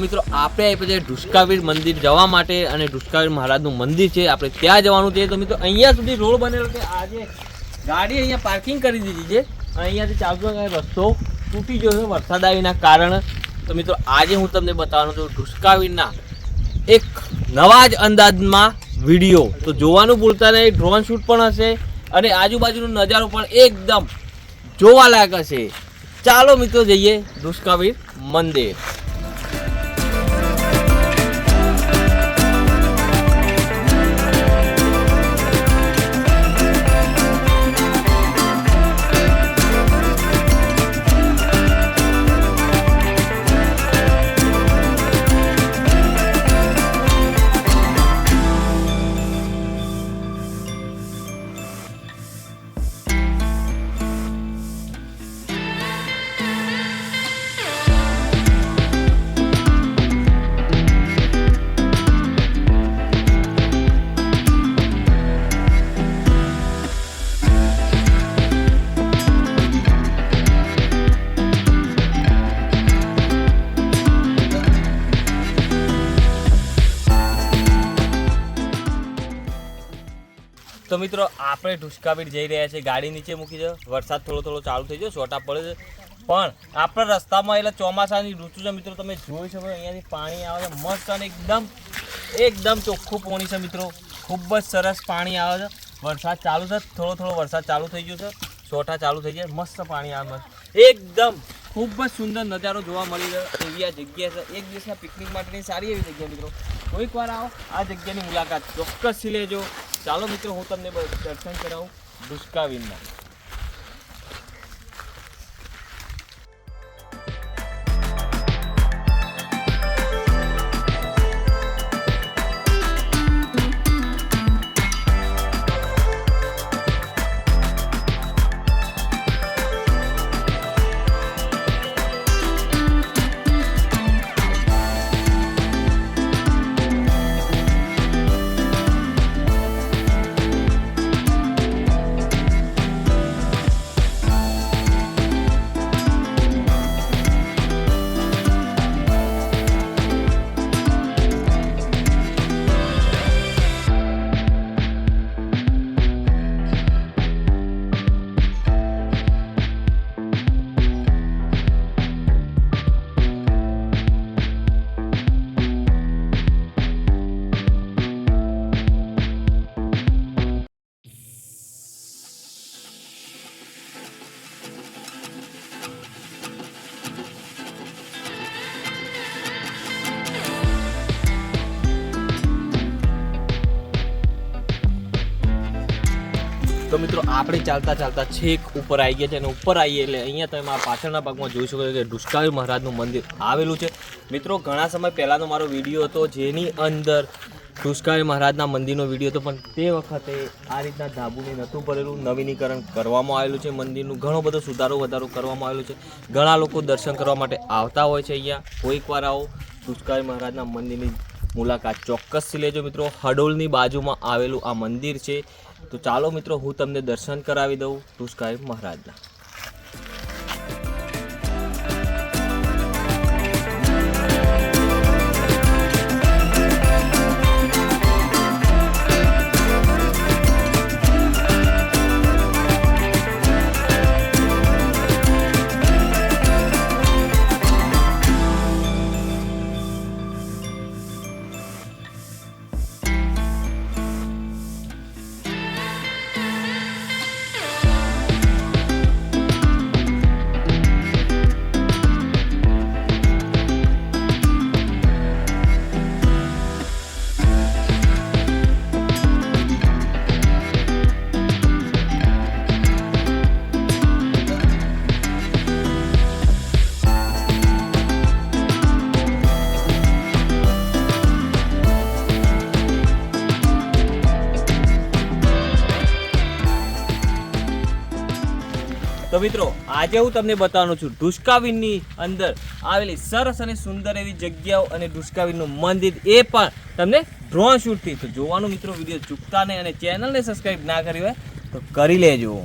મિત્રો આપણે આવી પછી ઢુસકાવીર મંદિર જવા માટે અને ઢુસકાવીર મહારાજનું મંદિર છે, આપણે ત્યાં જવાનું છે. તો મિત્રો અહીંયા સુધી રોડ બનેલો છે. આજે ગાડી અહીંયા પાર્કિંગ કરી દીધી છે. અહીંયાથી ચાલતો રસ્તો તૂટી ગયો છે વરસાદ આવીના કારણે. તો મિત્રો આજે હું તમને બતાવવાનું છું ઢુસકાવીરના એક નવા જ અંદાજમાં વિડીયો. તો જોવાનું ભૂલતા નહીં. ડ્રોન શૂટ પણ હશે અને આજુબાજુનો નજારો પણ એકદમ જોવાલાયક હશે. ચાલો મિત્રો જઈએ ઢુસકાવીર મંદિર. તો મિત્રો આપણે ઢુસકાવીર જઈ રહ્યા છીએ. ગાડી નીચે મૂકી દો. વરસાદ થોડો ચાલુ થઈ ગયો, છોટા પડે છે, પણ આપણા રસ્તામાં એટલે ચોમાસાની ઋતુ છે મિત્રો. તમે જોઈ શકો અહીંયાથી પાણી આવે છે મસ્ત અને એકદમ ચોખ્ખું પાણી છે મિત્રો. ખૂબ જ સરસ પાણી આવે છે. વરસાદ ચાલુ છે, થોડો વરસાદ ચાલુ થઈ ગયો છે, છોટા ચાલુ થઈ ગયા, મસ્ત પાણી આવે એકદમ. ખૂબ જ સુંદર નજારો જોવા મળી રહ્યો એવી આ જગ્યા છે. એક દિવસના પિકનિક માટેની સારી એવી જગ્યા મિત્રો. કોઈક વાર આવો, આ જગ્યાની મુલાકાત ચોક્કસથી લેજો. ચાલો મિત્રો હું તમને દર્શન કરાવું ઢુસકાવીરના. તો મિત્રો આપણે ચાલતા છેક ઉપર આવી ગયા છે અને ઉપર આવીએ એટલે અહીંયા તમે આ પાછળના ભાગમાં જોઈ શકો છો કે ઢુસકાવીર મહારાજનું મંદિર આવેલું છે. મિત્રો ઘણા સમય પહેલાંનો મારો વિડીયો હતો જેની અંદર ઢુસકાવીર મહારાજના મંદિરનો વિડીયો હતો, પણ તે વખતે આ રીતના ધાબુને નહોતું ભરેલું. નવીનીકરણ કરવામાં આવેલું છે મંદિરનું. ઘણો બધો વધારો કરવામાં આવેલું છે. ઘણા લોકો દર્શન કરવા માટે આવતા હોય છે અહીંયા. કોઈક વાર આવો, ઢુસકાવીર મહારાજના મંદિરની મુલાકાત ચોક્કસથી લેજો મિત્રો. હડોલની બાજુમાં આવેલું આ મંદિર છે. તો ચાલો મિત્રો હું તમને દર્શન કરાવી દઉં ઢુસકાવીર મહારાજના. તો મિત્રો આજે હું તમને બતાવવાનો છું ઢુસકાવીરની અંદર આવેલી સરસ અને સુંદર એવી જગ્યાઓ અને ઢુસકાવીરનું મંદિર, એ પણ તમને ડ્રોન શૂટથી. તો જોવાનું મિત્રો વિડીયો ચૂકતા નહીં અને ચેનલને સબસ્ક્રાઈબ ના કરી હોય તો કરી લેજો.